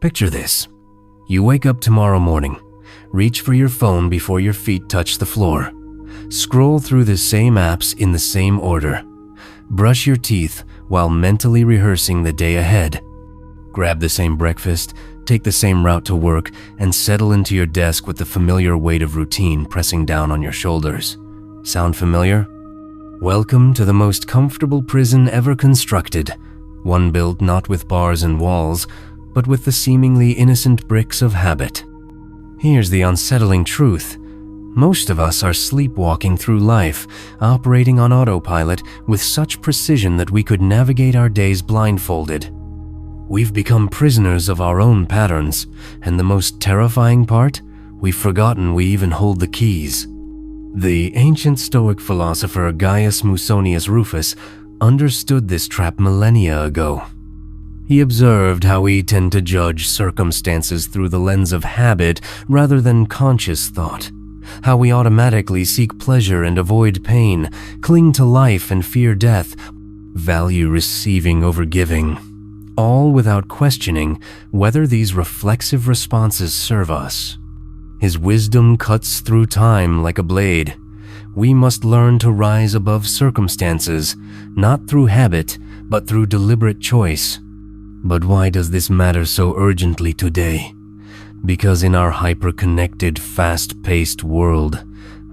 Picture this. You wake up tomorrow morning, reach for your phone before your feet touch the floor, scroll through the same apps in the same order, brush your teeth while mentally rehearsing the day ahead, grab the same breakfast, take the same route to work, and settle into your desk with the familiar weight of routine pressing down on your shoulders. Sound familiar? Welcome to the most comfortable prison ever constructed, one built not with bars and walls, but with the seemingly innocent bricks of habit. Here's the unsettling truth. Most of us are sleepwalking through life, operating on autopilot with such precision that we could navigate our days blindfolded. We've become prisoners of our own patterns, and the most terrifying part, we've forgotten we even hold the keys. The ancient Stoic philosopher Gaius Musonius Rufus understood this trap millennia ago. He observed how we tend to judge circumstances through the lens of habit rather than conscious thought, how we automatically seek pleasure and avoid pain, cling to life and fear death, value receiving over giving, all without questioning whether these reflexive responses serve us. His wisdom cuts through time like a blade. We must learn to rise above circumstances, not through habit, but through deliberate choice. But why does this matter so urgently today? Because in our hyper-connected, fast-paced world,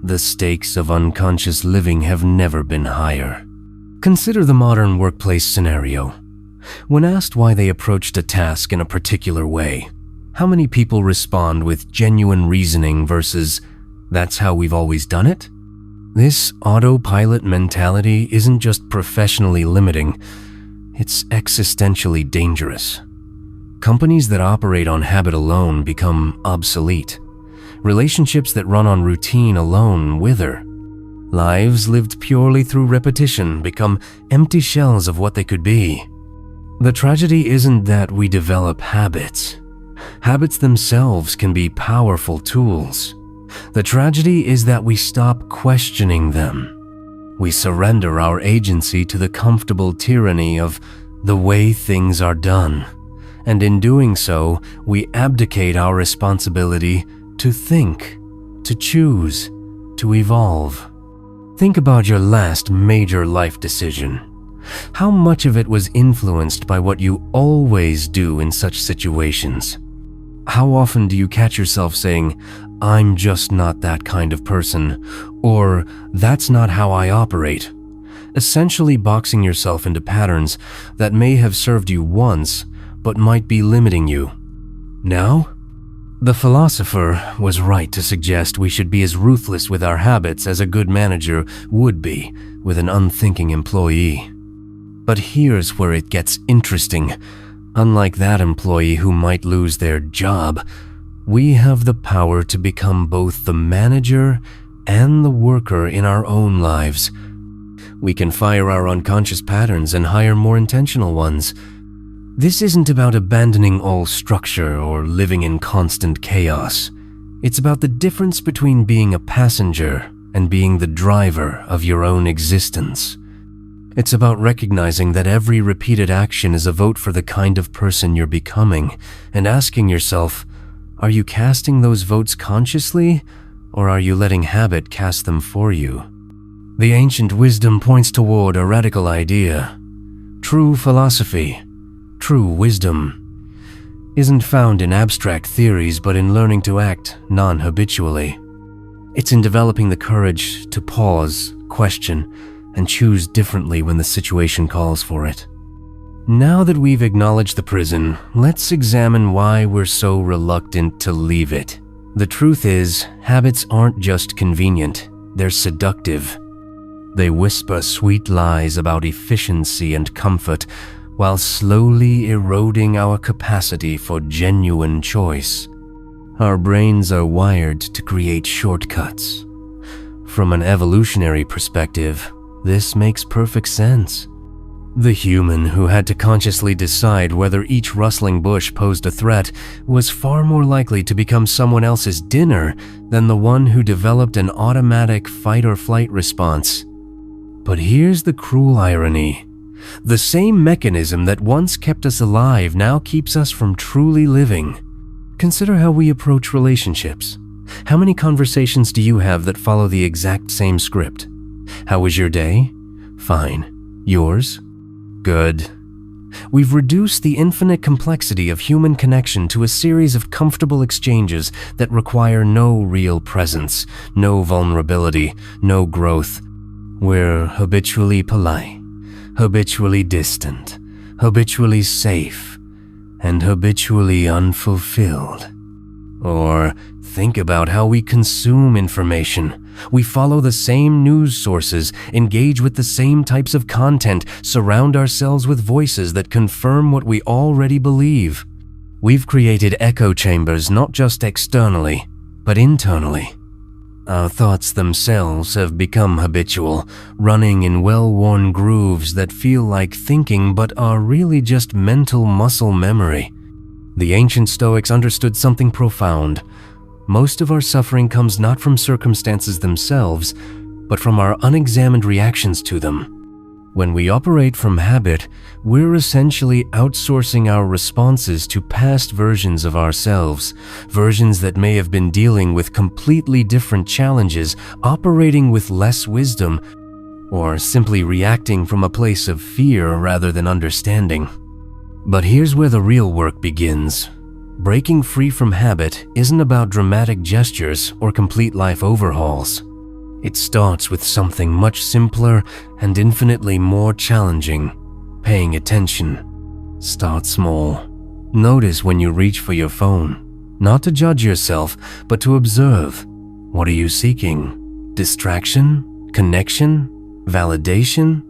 the stakes of unconscious living have never been higher. Consider the modern workplace scenario. When asked why they approached a task in a particular way, how many people respond with genuine reasoning versus, "That's how we've always done it"? This autopilot mentality isn't just professionally limiting, it's existentially dangerous. Companies that operate on habit alone become obsolete. Relationships that run on routine alone wither. Lives lived purely through repetition become empty shells of what they could be. The tragedy isn't that we develop habits. Habits themselves can be powerful tools. The tragedy is that we stop questioning them. We surrender our agency to the comfortable tyranny of the way things are done, and in doing so, we abdicate our responsibility to think, to choose, to evolve. Think about your last major life decision. How much of it was influenced by what you always do in such situations? How often do you catch yourself saying, "I'm just not that kind of person," or "That's not how I operate," essentially boxing yourself into patterns that may have served you once, but might be limiting you now? The philosopher was right to suggest we should be as ruthless with our habits as a good manager would be with an unthinking employee. But here's where it gets interesting. Unlike that employee who might lose their job, we have the power to become both the manager and the worker in our own lives. We can fire our unconscious patterns and hire more intentional ones. This isn't about abandoning all structure or living in constant chaos. It's about the difference between being a passenger and being the driver of your own existence. It's about recognizing that every repeated action is a vote for the kind of person you're becoming, and asking yourself, are you casting those votes consciously, or are you letting habit cast them for you? The ancient wisdom points toward a radical idea. True philosophy, true wisdom, isn't found in abstract theories but in learning to act non-habitually. It's in developing the courage to pause, question, and choose differently when the situation calls for it. Now that we've acknowledged the prison, let's examine why we're so reluctant to leave it. The truth is, habits aren't just convenient, they're seductive. They whisper sweet lies about efficiency and comfort, while slowly eroding our capacity for genuine choice. Our brains are wired to create shortcuts. From an evolutionary perspective, this makes perfect sense. The human who had to consciously decide whether each rustling bush posed a threat was far more likely to become someone else's dinner than the one who developed an automatic fight or flight response. But here's the cruel irony. The same mechanism that once kept us alive now keeps us from truly living. Consider how we approach relationships. How many conversations do you have that follow the exact same script? How was your day? Fine. Yours? Good. We've reduced the infinite complexity of human connection to a series of comfortable exchanges that require no real presence, no vulnerability, no growth. We're habitually polite, habitually distant, habitually safe, and habitually unfulfilled. Or think about how we consume information. We follow the same news sources, engage with the same types of content, surround ourselves with voices that confirm what we already believe. We've created echo chambers not just externally, but internally. Our thoughts themselves have become habitual, running in well-worn grooves that feel like thinking but are really just mental muscle memory. The ancient Stoics understood something profound. Most of our suffering comes not from circumstances themselves, but from our unexamined reactions to them. When we operate from habit, we're essentially outsourcing our responses to past versions of ourselves, versions that may have been dealing with completely different challenges, operating with less wisdom, or simply reacting from a place of fear rather than understanding. But here's where the real work begins. Breaking free from habit isn't about dramatic gestures or complete life overhauls. It starts with something much simpler and infinitely more challenging: paying attention. Start small. Notice when you reach for your phone, not to judge yourself, but to observe. What are you seeking? Distraction? Connection? Validation?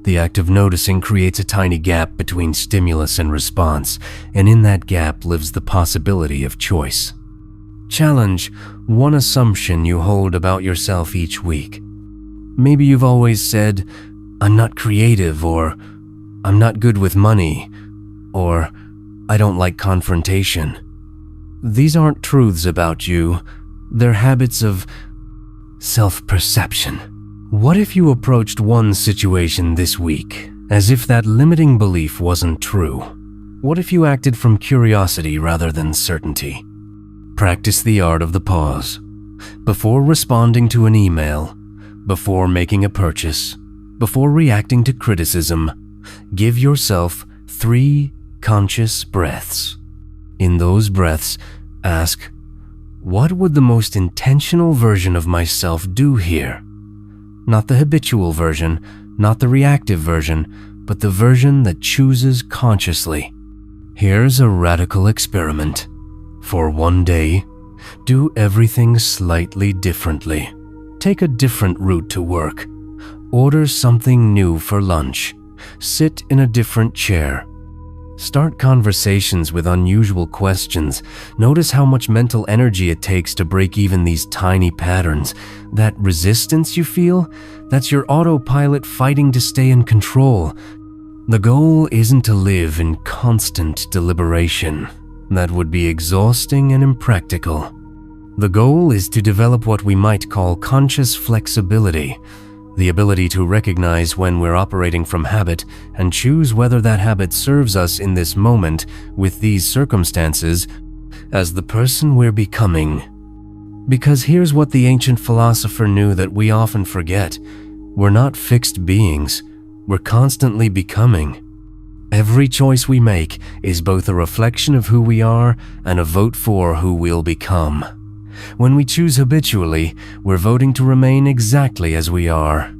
The act of noticing creates a tiny gap between stimulus and response, and in that gap lives the possibility of choice. Challenge one assumption you hold about yourself each week. Maybe you've always said, "I'm not creative," or "I'm not good with money," or "I don't like confrontation." These aren't truths about you, they're habits of self-perception. What if you approached one situation this week as if that limiting belief wasn't true? What if you acted from curiosity rather than certainty? Practice the art of the pause. Before responding to an email, before making a purchase, before reacting to criticism, give yourself 3 conscious breaths. In those breaths, ask, what would the most intentional version of myself do here? Not the habitual version, not the reactive version, but the version that chooses consciously. Here's a radical experiment. For one day, do everything slightly differently. Take a different route to work. Order something new for lunch. Sit in a different chair. Start conversations with unusual questions. Notice how much mental energy it takes to break even these tiny patterns. That resistance you feel, that's your autopilot fighting to stay in control. The goal isn't to live in constant deliberation. That would be exhausting and impractical. The goal is to develop what we might call conscious flexibility, the ability to recognize when we're operating from habit and choose whether that habit serves us in this moment with these circumstances as the person we're becoming. Because here's what the ancient philosopher knew that we often forget. We're not fixed beings. We're constantly becoming. Every choice we make is both a reflection of who we are and a vote for who we'll become. When we choose habitually, we're voting to remain exactly as we are.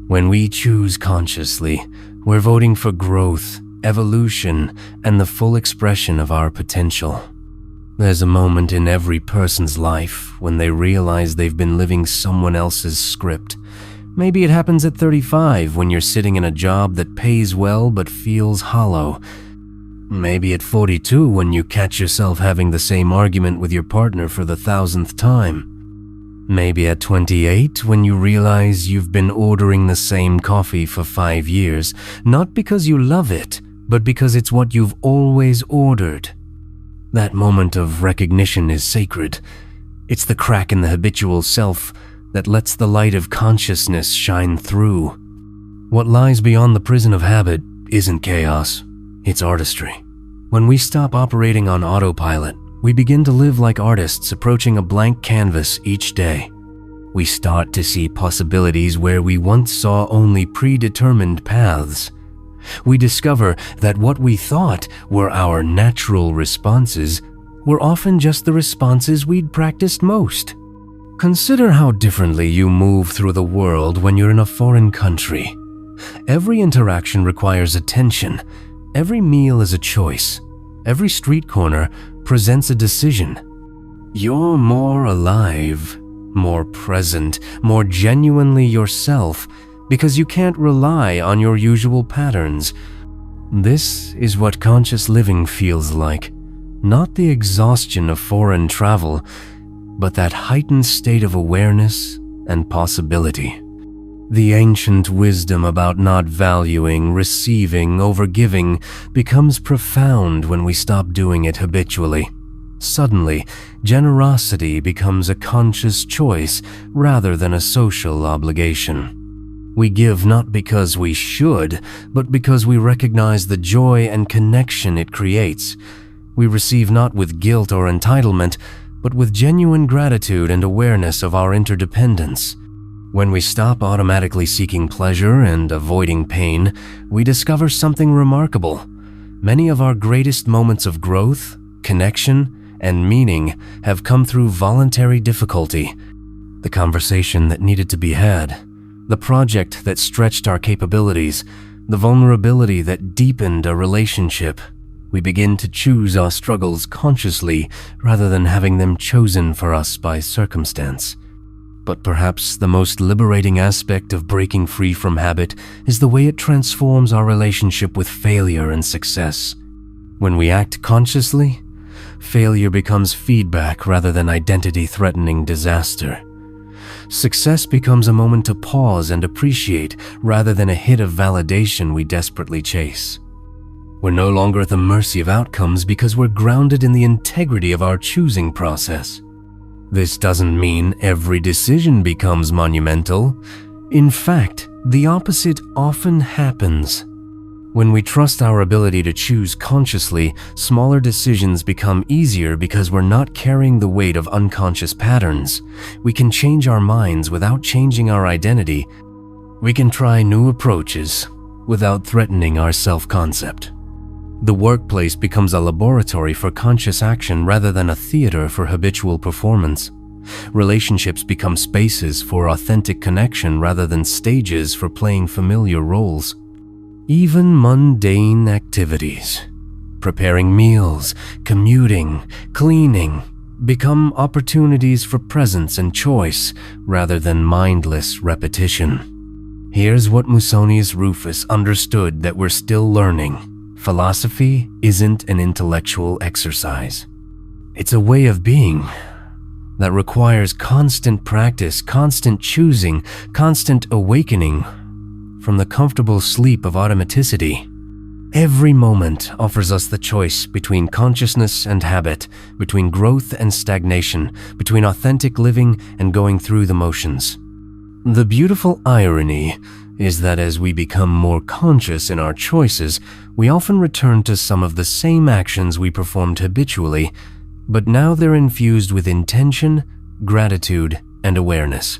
When we choose consciously, we're voting for growth, evolution, and the full expression of our potential. There's a moment in every person's life when they realize they've been living someone else's script. Maybe it happens at 35 when you're sitting in a job that pays well but feels hollow. Maybe at 42 when you catch yourself having the same argument with your partner for the 1,000th time. Maybe at 28 when you realize you've been ordering the same coffee for 5 years, not because you love it, but because it's what you've always ordered. That moment of recognition is sacred. It's the crack in the habitual self that lets the light of consciousness shine through. What lies beyond the prison of habit isn't chaos, it's artistry. When we stop operating on autopilot, we begin to live like artists approaching a blank canvas each day. We start to see possibilities where we once saw only predetermined paths. We discover that what we thought were our natural responses were often just the responses we'd practiced most. Consider how differently you move through the world when you're in a foreign country. Every interaction requires attention. Every meal is a choice. Every street corner presents a decision. You're more alive, more present, more genuinely yourself because you can't rely on your usual patterns. This is what conscious living feels like. Not the exhaustion of foreign travel, but that heightened state of awareness and possibility. The ancient wisdom about not valuing, receiving, over giving becomes profound when we stop doing it habitually. Suddenly, generosity becomes a conscious choice rather than a social obligation. We give not because we should, but because we recognize the joy and connection it creates. We receive not with guilt or entitlement, but with genuine gratitude and awareness of our interdependence. When we stop automatically seeking pleasure and avoiding pain, we discover something remarkable. Many of our greatest moments of growth, connection, and meaning have come through voluntary difficulty. The conversation that needed to be had, the project that stretched our capabilities, the vulnerability that deepened a relationship. We begin to choose our struggles consciously rather than having them chosen for us by circumstance. But perhaps the most liberating aspect of breaking free from habit is the way it transforms our relationship with failure and success. When we act consciously, failure becomes feedback rather than identity-threatening disaster. Success becomes a moment to pause and appreciate rather than a hit of validation we desperately chase. We're no longer at the mercy of outcomes because we're grounded in the integrity of our choosing process. This doesn't mean every decision becomes monumental. In fact, the opposite often happens. When we trust our ability to choose consciously, smaller decisions become easier because we're not carrying the weight of unconscious patterns. We can change our minds without changing our identity. We can try new approaches without threatening our self-concept. The workplace becomes a laboratory for conscious action rather than a theater for habitual performance. Relationships become spaces for authentic connection rather than stages for playing familiar roles. Even mundane activities, preparing meals, commuting, cleaning, become opportunities for presence and choice rather than mindless repetition. Here's what Musonius Rufus understood that we're still learning. Philosophy isn't an intellectual exercise. It's a way of being that requires constant practice, constant choosing, constant awakening from the comfortable sleep of automaticity. Every moment offers us the choice between consciousness and habit, between growth and stagnation, between authentic living and going through the motions. The beautiful irony is that as we become more conscious in our choices, we often return to some of the same actions we performed habitually, but now they're infused with intention, gratitude, and awareness.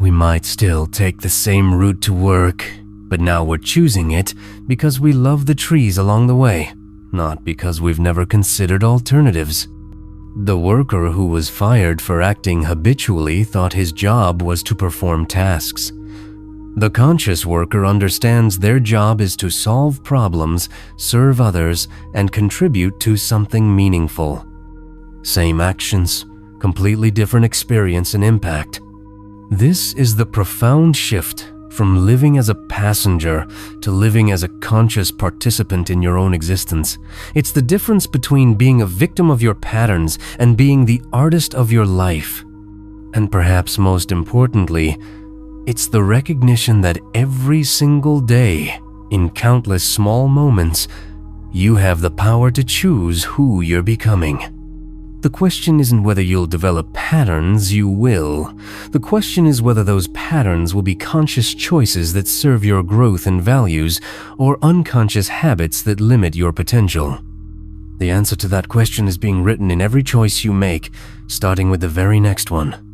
We might still take the same route to work, but now we're choosing it because we love the trees along the way, not because we've never considered alternatives. The worker who was fired for acting habitually thought his job was to perform tasks. The conscious worker understands their job is to solve problems, serve others, and contribute to something meaningful. Same actions, completely different experience and impact. This is the profound shift from living as a passenger to living as a conscious participant in your own existence. It's the difference between being a victim of your patterns and being the artist of your life. And perhaps most importantly, it's the recognition that every single day, in countless small moments, you have the power to choose who you're becoming. The question isn't whether you'll develop patterns, you will. The question is whether those patterns will be conscious choices that serve your growth and values, or unconscious habits that limit your potential. The answer to that question is being written in every choice you make, starting with the very next one.